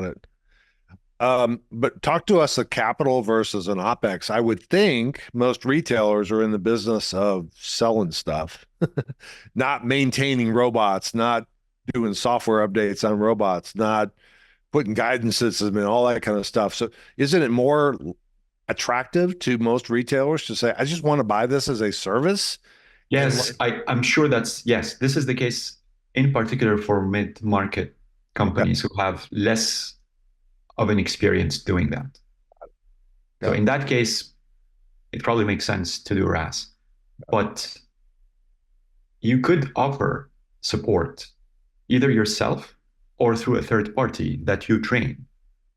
Got it. But talk to us a capital versus an OpEx. I would think most retailers are in the business of selling stuff, not maintaining robots, not doing software updates on robots, not putting guidance systems and all that kind of stuff. So isn't it more attractive to most retailers to say, I just want to buy this as a service? And Yes, I'm sure yes, this is the case in particular for mid-market okay, companies who have less of an experience doing that. So yeah, in that case, it probably makes sense to do RAS. But you could offer support either yourself or through a third party that you train.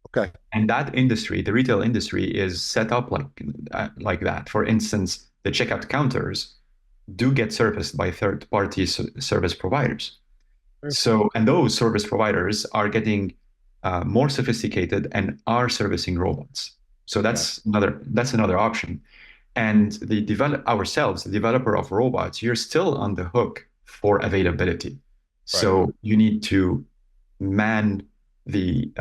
okay, And that industry, the retail industry, is set up like that. For instance, the checkout counters do get serviced by third party service providers. So, and those service providers are getting more sophisticated and are servicing robots. So yeah, that's another option. And the developer of robots, you're still on the hook for availability. right. So you need to man the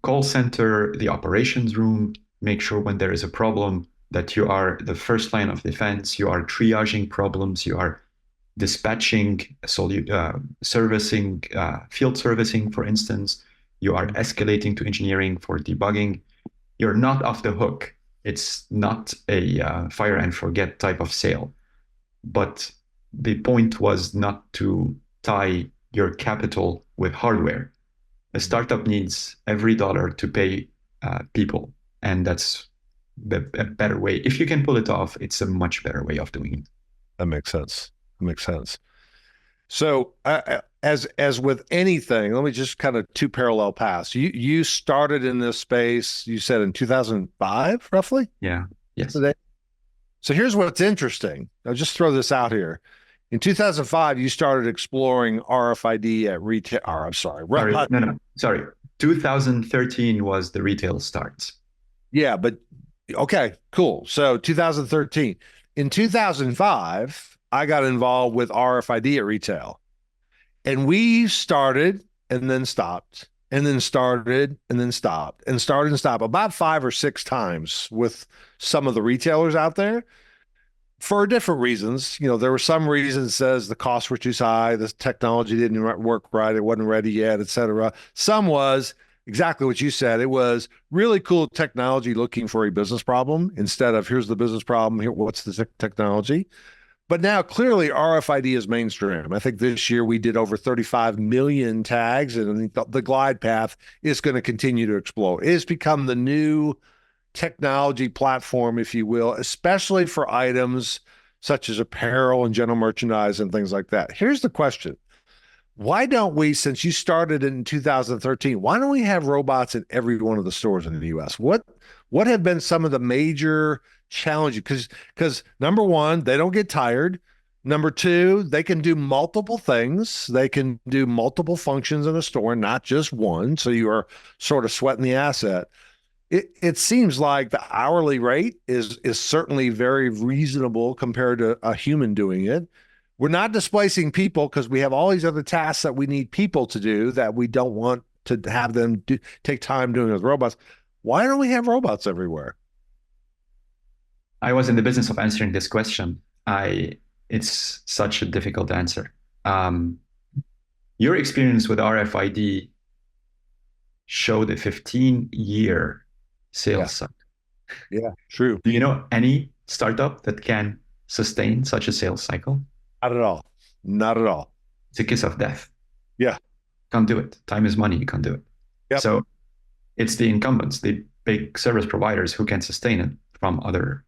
call center, the operations room, make sure when there is a problem that you are the first line of defense, you are triaging problems, you are dispatching, servicing, field servicing, for instance, you are escalating to engineering for debugging. You're not off the hook. It's not a fire and forget type of sale. But the point was not to tie your capital with hardware. A startup needs every dollar to pay people, and that's a better way. If you can pull it off, it's a much better way of doing it. That makes sense. That makes sense. So, as with anything, let me just kind of two parallel paths. You started in this space. You said in 2005, roughly. Yeah. Yes. Today. So here's what's interesting. I'll just throw this out here. In 2005, you started exploring RFID at retail. Or, I'm sorry. Sorry. No. Sorry. 2013 was the retail start. Yeah, but okay, cool. So 2013. In 2005, I got involved with RFID at retail. And we started and then stopped and then started and then stopped and started and stopped about 5 or 6 times with some of the retailers out there for different reasons. There were some reasons says the costs were too high, the technology didn't work right, it wasn't ready yet, etc. Some was exactly what you said. It was really cool technology looking for a business problem instead of here's the business problem, here what's the technology. But now clearly RFID is mainstream. I think this year we did over 35 million tags, and I think the glide path is going to continue to explode. It has become the new technology platform, if you will, especially for items such as apparel and general merchandise and things like that. Here's the question. Why don't we, since you started in 2013, why don't we have robots in every one of the stores in the US? What have been some of the major challenges? Because number one, they don't get tired. Number two, they can do multiple things. They can do multiple functions in a store, not just one. So you are sort of sweating the asset. It seems like the hourly rate is certainly very reasonable compared to a human doing it. We're not displacing people because we have all these other tasks that we need people to do that we don't want to have them take time doing with robots. Why don't we have robots everywhere? I was in the business of answering this question. It's such a difficult answer. Your experience with RFID showed a 15-year sales cycle. Yeah, true. Do you know any startup that can sustain such a sales cycle? Not at all. Not at all. It's a kiss of death. Yeah. Can't do it. Time is money. You can't do it. Yep. So it's the incumbents, the big service providers who can sustain it from other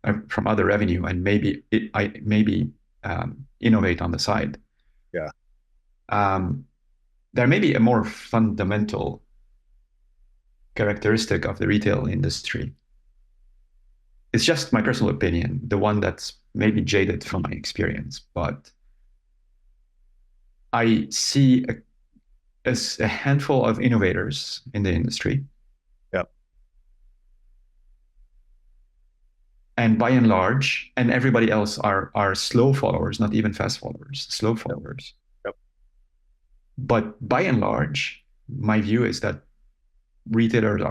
revenue and maybe innovate on the side. Yeah. There may be a more fundamental characteristic of the retail industry. It's just my personal opinion, the one that's maybe jaded from my experience, but I see a handful of innovators in the industry. Yep. And by and large, and everybody else are slow followers, not even fast followers, slow followers. Yep. But by and large, my view is that retailers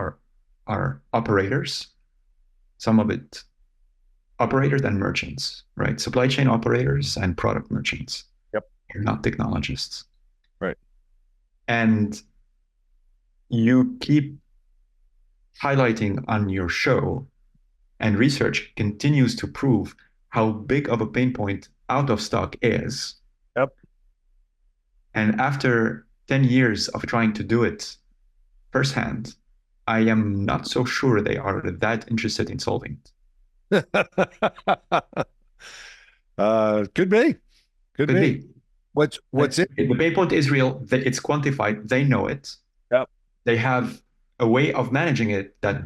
are operators, some of it operators and merchants, right? Supply chain operators and product merchants. Yep. You're not technologists. Right. And you keep highlighting on your show, and research continues to prove how big of a pain point out of stock is. Yep. And after 10 years of trying to do it firsthand, I am not so sure they are that interested in solving it. Could be. Could be. What's it? The pain point is real. It's quantified. They know it. Yep. They have a way of managing it that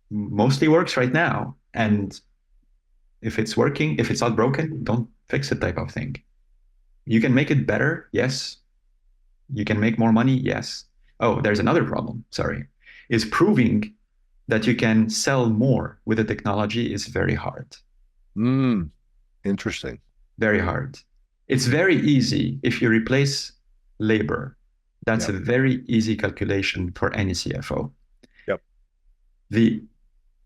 mostly works right now. And if it's working, if it's not broken, don't fix it type of thing. You can make it better. Yes. You can make more money. Yes. Oh, there's another problem. Sorry. Is proving that you can sell more with the technology is very hard. Interesting. Very hard. It's very easy if you replace labor. That's a very easy calculation for any CFO. Yep. The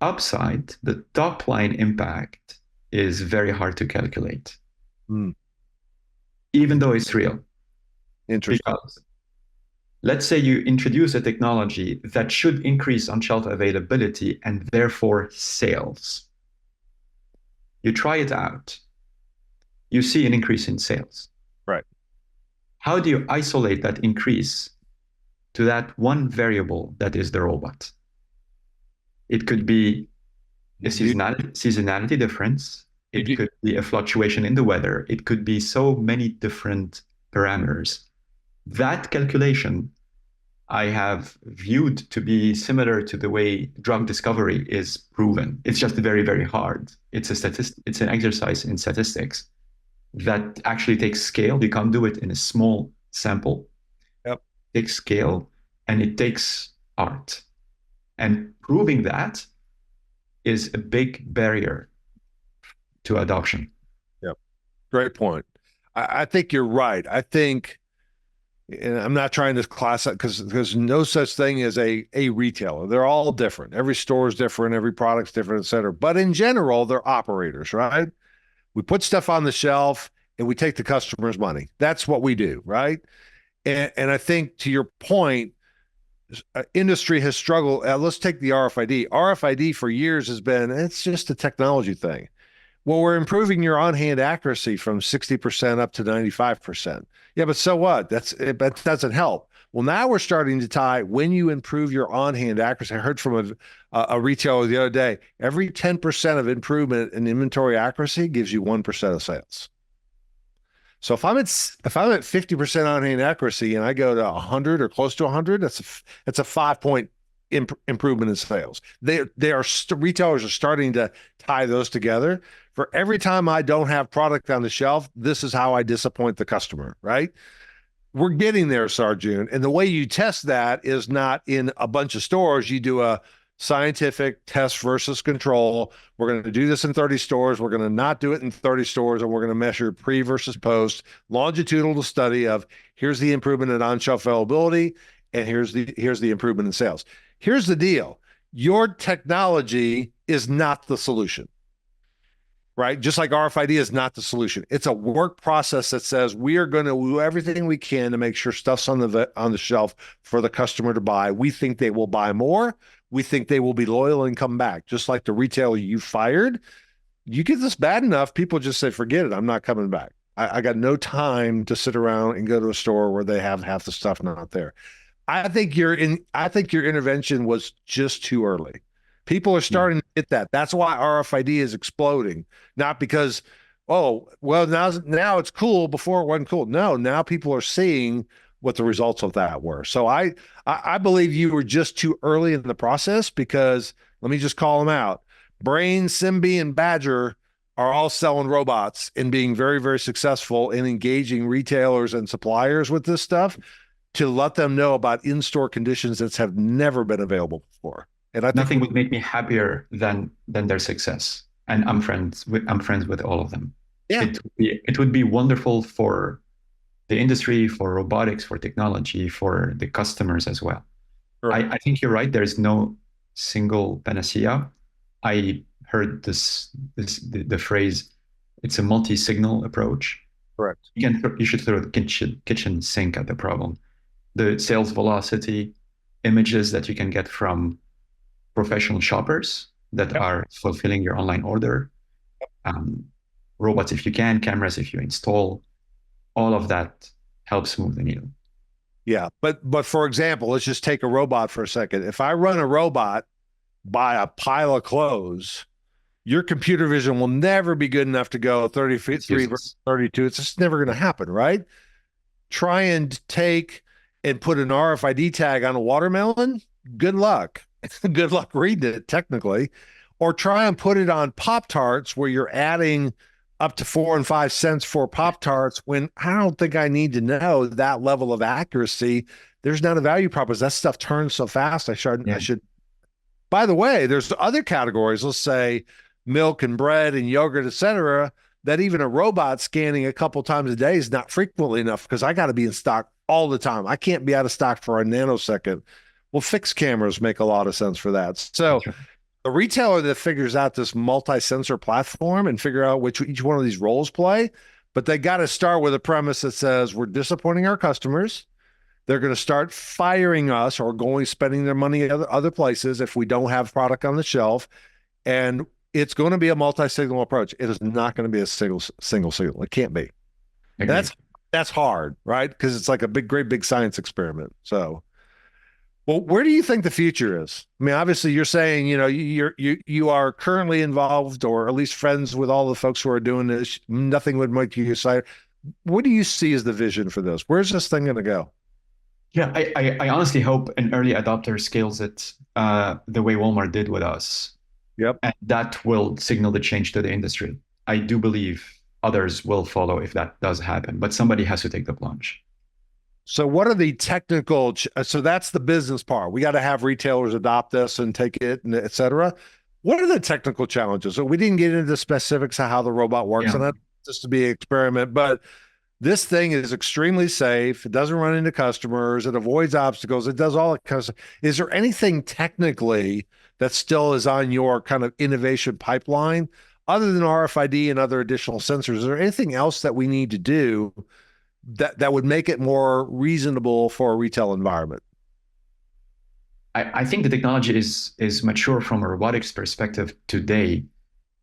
upside, the top line impact is very hard to calculate, even though it's real. Interesting. Because let's say you introduce a technology that should increase on-shelf availability and therefore sales. You try it out. You see an increase in sales. Right. How do you isolate that increase to that one variable that is the robot? It could be a seasonality difference. It could be a fluctuation in the weather. It could be so many different parameters. That calculation I have viewed to be similar to the way drug discovery is proven. It's just very, very hard. It's an exercise in statistics that actually takes scale. You can't do it in a small sample. Yep. It takes scale and it takes art. And proving that is a big barrier to adoption. Yep. Great point. I think you're right. I think, and I'm not trying to class it because no such thing as a retailer. They're all different. Every store is different. Every product's different, et cetera. But in general, they're operators, right? We put stuff on the shelf and we take the customer's money. That's what we do, right? And I think to your point, industry has struggled. Let's take the RFID. RFID for years has been, it's just a technology thing. Well, we're improving your on-hand accuracy from 60% up to 95%. Yeah, but so what? That doesn't help. Well, now we're starting to tie when you improve your on-hand accuracy. I heard from a retailer the other day, every 10% of improvement in inventory accuracy gives you 1% of sales. So if I'm at 50% on-hand accuracy and I go to 100 or close to 100, that's a 5-point improvement in sales. Retailers are starting to tie those together. For every time I don't have product on the shelf, this is how I disappoint the customer, right? We're getting there, Sarjoun. And the way you test that is not in a bunch of stores. You do a scientific test versus control. We're going to do this in 30 stores. We're going to not do it in 30 stores. And we're going to measure pre versus post, longitudinal study of here's the improvement in on-shelf availability, and here's the improvement in sales. Here's the deal. Your technology is not the solution, right? Just like RFID is not the solution. It's a work process that says we are going to do everything we can to make sure stuff's on the shelf for the customer to buy. We think they will buy more. We think they will be loyal and come back. Just like the retailer you fired, you get this bad enough, people just say, forget it. I'm not coming back. I got no time to sit around and go to a store where they have half the stuff not there. I think your intervention was just too early. People are starting to get that. That's why RFID is exploding. Not because, oh, well, now it's cool. Before it wasn't cool. No, now people are seeing what the results of that were. So I believe you were just too early in the process because, let me just call them out. Brain, Symbi, and Badger are all selling robots and being very, very successful in engaging retailers and suppliers with this stuff to let them know about in-store conditions that have never been available before. And I think nothing would make me happier than their success. And I'm friends with all of them. Yeah. It would be wonderful for the industry, for robotics, for technology, for the customers as well. Correct. I think you're right. There is no single panacea. I heard the phrase, it's a multi-signal approach. Correct. You should throw the kitchen sink at the problem. The sales velocity, images that you can get from professional shoppers that Yep. are fulfilling your online order, um, robots if you can, cameras if you install, all of that helps move the needle. Yeah. But for example, let's just take a robot for a second. If I run a robot by a pile of clothes, your computer vision will never be good enough to go 33 versus 32. It's just never going to happen, right? Try and take and put an RFID tag on a watermelon. Good luck. Good luck reading it technically. Or try and put it on Pop Tarts where you're adding up to 4 and 5 cents for Pop Tarts when I don't think I need to know that level of accuracy. There's not a value proposition. That stuff turns so fast. I should. By the way, there's other categories, let's say milk and bread and yogurt, et cetera, that even a robot scanning a couple times a day is not frequently enough because I got to be in stock all the time. I can't be out of stock for a nanosecond. Well, fixed cameras make a lot of sense for that. So the retailer that figures out this multi-sensor platform and figure out which each one of these roles play, but they got to start with a premise that says we're disappointing our customers. They're going to start firing us or going spending their money at other places if we don't have product on the shelf. And it's going to be a multi-signal approach. It is not going to be a single signal. It can't be. That's hard, right? Because it's like a great big science experiment. So, well, where do you think the future is? I mean, obviously, you're saying you are currently involved, or at least friends with all the folks who are doing this. Nothing would make you excited. What do you see as the vision for this? Where's this thing going to go? Yeah, I honestly hope an early adopter scales it the way Walmart did with us. Yep. And that will signal the change to the industry. I do believe others will follow if that does happen, but somebody has to take the plunge. So what are the technical, so that's the business part. We got to have retailers adopt this and take it, and et cetera. What are the technical challenges? So we didn't get into the specifics of how the robot works on that, just to be an experiment, but this thing is extremely safe. It doesn't run into customers. It avoids obstacles. It does all it kind of. Is there anything technically that still is on your kind of innovation pipeline other than RFID and other additional sensors? Is there anything else that we need to do that would make it more reasonable for a retail environment? I think the technology is mature from a robotics perspective today.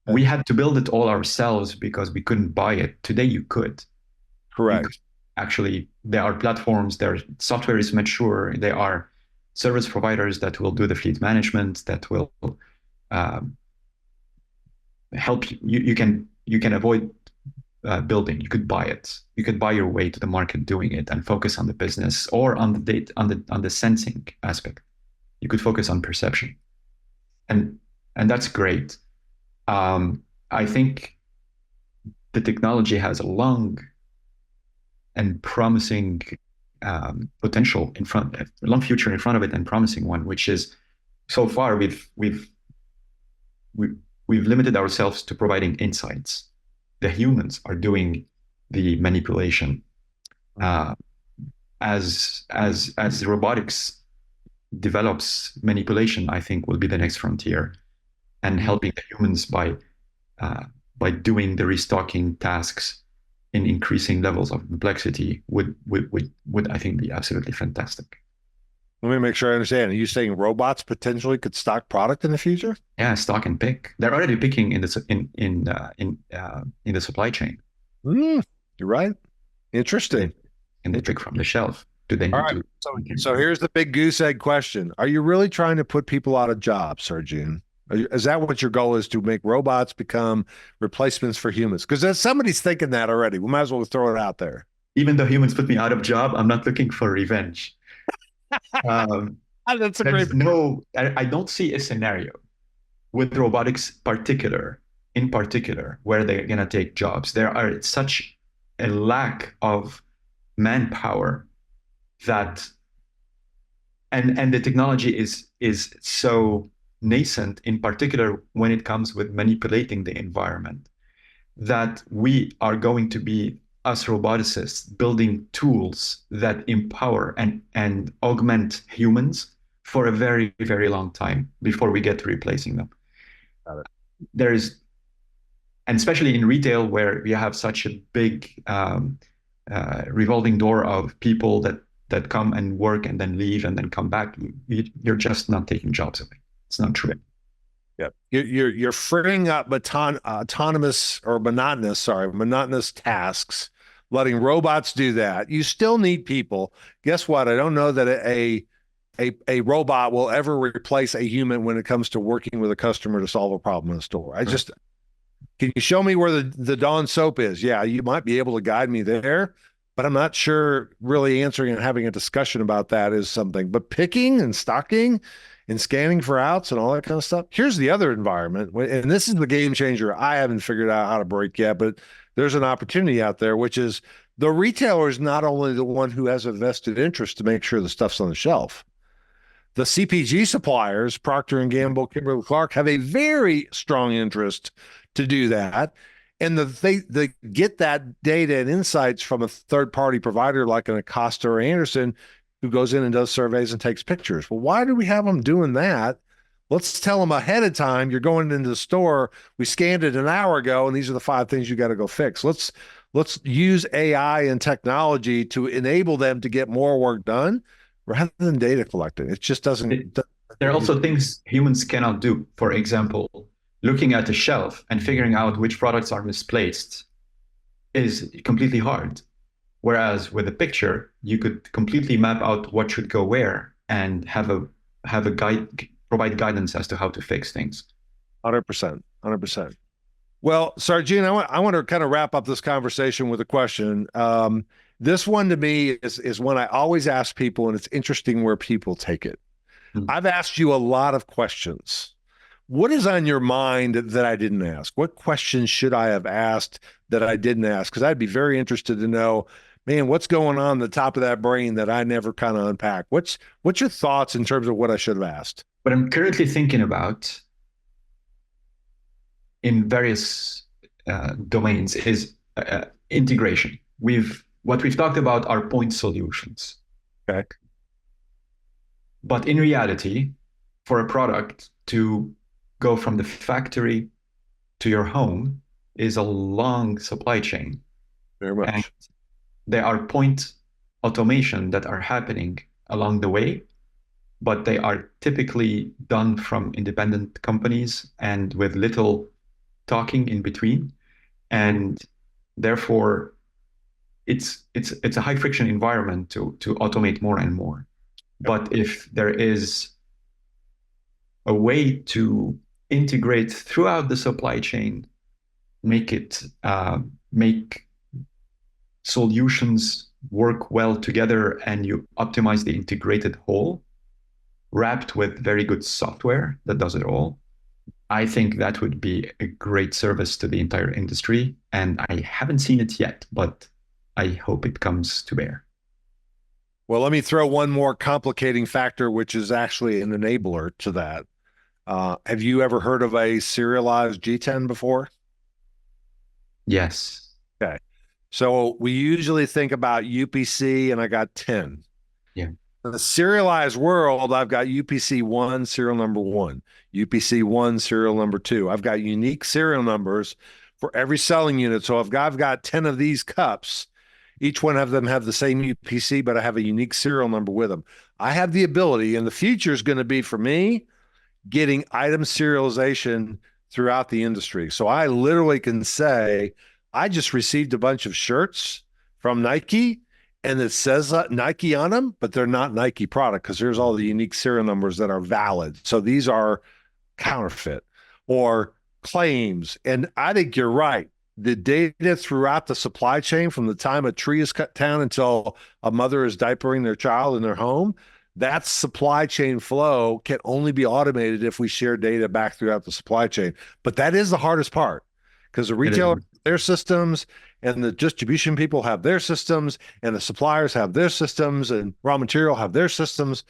We had to build it all ourselves because we couldn't buy it. Today you could. Correct. Actually, there are platforms, their software is mature, there are service providers that will do the fleet management, that will help you. You can avoid building. You could buy it. You could buy your way to the market doing it and focus on the business or on the data, on the sensing aspect. You could focus on perception, and that's great. I think the technology has a long and promising potential in front, a long future in front of it, and promising one, which is so far we've limited ourselves to providing insights. The humans are doing the manipulation. As robotics develops, manipulation, I think, will be the next frontier, and helping the humans by doing the restocking tasks in increasing levels of complexity would I think be absolutely fantastic. Let me make sure I understand. Are you saying robots potentially could stock product in the future? Yeah, stock and pick. They're already picking in the supply chain. You're right. Interesting. And they pick from the shelf. Do they need All right. So here's the big goose egg question: are you really trying to put people out of jobs, Sarjoun? Is that what your goal is, to make robots become replacements for humans? Because somebody's thinking that already. We might as well throw it out there. Even though humans put me out of job, I'm not looking for revenge. That's a great. I don't see a scenario with robotics in particular, where they're going to take jobs. There are such a lack of manpower that, and the technology is so nascent, in particular when it comes with manipulating the environment, that we are going to be, us roboticists, building tools that empower and augment humans for a very, very long time before we get to replacing them. Got it. There's, and especially in retail where we have such a big revolving door of people that come and work and then leave and then come back, you're just not taking jobs away. It's not true. Yeah, you're freeing up monotonous tasks, letting robots do that. You still need people. Guess what? I don't know that a robot will ever replace a human when it comes to working with a customer to solve a problem in a store. Can you show me where the Dawn soap is? Yeah, you might be able to guide me there, but I'm not sure really answering and having a discussion about that is something. But picking and stocking and scanning for outs and all that kind of stuff. Here's the other environment, and this is the game changer I haven't figured out how to break yet, but there's an opportunity out there, which is the retailer is not only the one who has a vested interest to make sure the stuff's on the shelf. The CPG suppliers, Procter and Gamble, Kimberly-Clark, have a very strong interest to do that. And they get that data and insights from a third-party provider like an Acosta or Anderson, who goes in and does surveys and takes pictures. Well, why do we have them doing that? Let's tell them ahead of time, you're going into the store, we scanned it an hour ago, and these are the 5 things you got to go fix. Let's use AI and technology to enable them to get more work done rather than data collecting. It just doesn't. There are also things humans cannot do. For example, looking at a shelf and figuring out which products are misplaced is completely hard. Whereas with a picture, you could completely map out what should go where and have a guide, provide guidance as to how to fix things. 100%. Well, Sarjoun, I want to kind of wrap up this conversation with a question. This one to me is one I always ask people, and it's interesting where people take it. I've asked you a lot of questions. What is on your mind that I didn't ask? What questions should I have asked that I didn't ask? Because I'd be very interested to know, man, what's going on the top of that brain that I never kind of unpack? What's your thoughts in terms of what I should have asked? What I'm currently thinking about in various domains is integration. What we've talked about are point solutions. Okay. But in reality, for a product to go from the factory to your home is a long supply chain. Very much. And there are point automation that are happening along the way, but they are typically done from independent companies and with little talking in between. And therefore, it's a high friction environment to automate more and more. But if there is a way to integrate throughout the supply chain, make solutions work well together, and you optimize the integrated whole, wrapped with very good software that does it all, I think that would be a great service to the entire industry. And I haven't seen it yet, but I hope it comes to bear. Well, let me throw one more complicating factor, which is actually an enabler to that. Have you ever heard of a serialized G10 before? Yes. Okay. So we usually think about UPC, and I got 10. Yeah. In the serialized world, I've got UPC 1, serial number 1, UPC 1, serial number 2. I've got unique serial numbers for every selling unit. So if I've got 10 of these cups, each one of them have the same UPC, but I have a unique serial number with them. I have the ability, and the future is going to be for me getting item serialization throughout the industry. So I literally can say, I just received a bunch of shirts from Nike, and it says Nike on them, but they're not Nike product because there's all the unique serial numbers that are valid. So these are counterfeit or claims. And I think you're right. The data throughout the supply chain, from the time a tree is cut down until a mother is diapering their child in their home, that supply chain flow can only be automated if we share data back throughout the supply chain. But that is the hardest part, because the retailer have their systems, and the distribution people have their systems, and the suppliers have their systems, and raw material have their systems.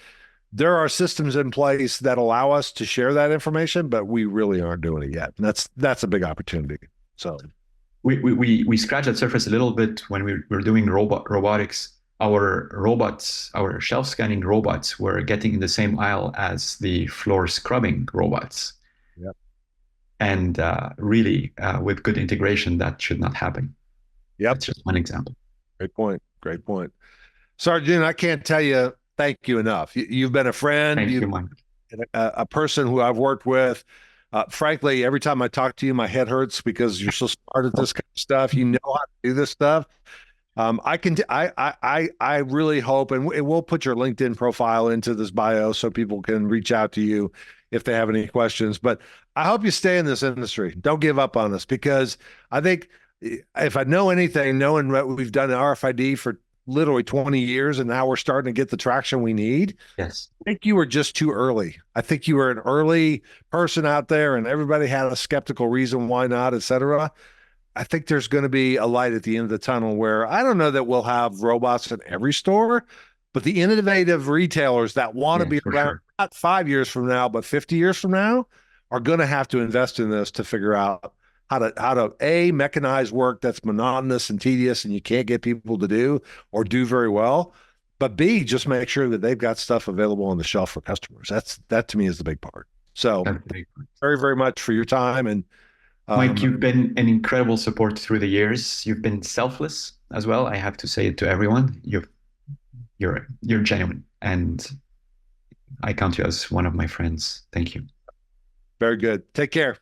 There are systems in place that allow us to share that information, but we really aren't doing it yet. And that's a big opportunity. So we scratch that surface a little bit when we're doing robotics. our robots, our shelf scanning robots, were getting in the same aisle as the floor scrubbing robots. Yep. And really, with good integration, that should not happen. Yep. That's just one example. Great point. Great point. Sarjoun, I can't tell you thank you enough. You've been a friend. Thank You've you, Mike. a person who I've worked with. Frankly, every time I talk to you, my head hurts because you're so smart at this kind of stuff. You know how to do this stuff. I really hope, and we'll put your LinkedIn profile into this bio so people can reach out to you if they have any questions. But I hope you stay in this industry. Don't give up on us, because I think if I know anything, knowing what we've done in RFID for literally 20 years and now we're starting to get the traction we need. Yes. I think you were just too early. I think you were an early person out there and everybody had a skeptical reason why not, et cetera. I think there's going to be a light at the end of the tunnel where I don't know that we'll have robots in every store, but the innovative retailers that want to be around not 5 years from now, but 50 years from now are going to have to invest in this to figure out how to mechanize work that's monotonous and tedious and you can't get people to do or do very well. But B, just make sure that they've got stuff available on the shelf for customers. That to me is the big part. So very, very much for your time. And Mike, you've been an incredible support through the years. You've been selfless as well. I have to say it to everyone. You're genuine, and I count you as one of my friends. Thank you. Very good. Take care.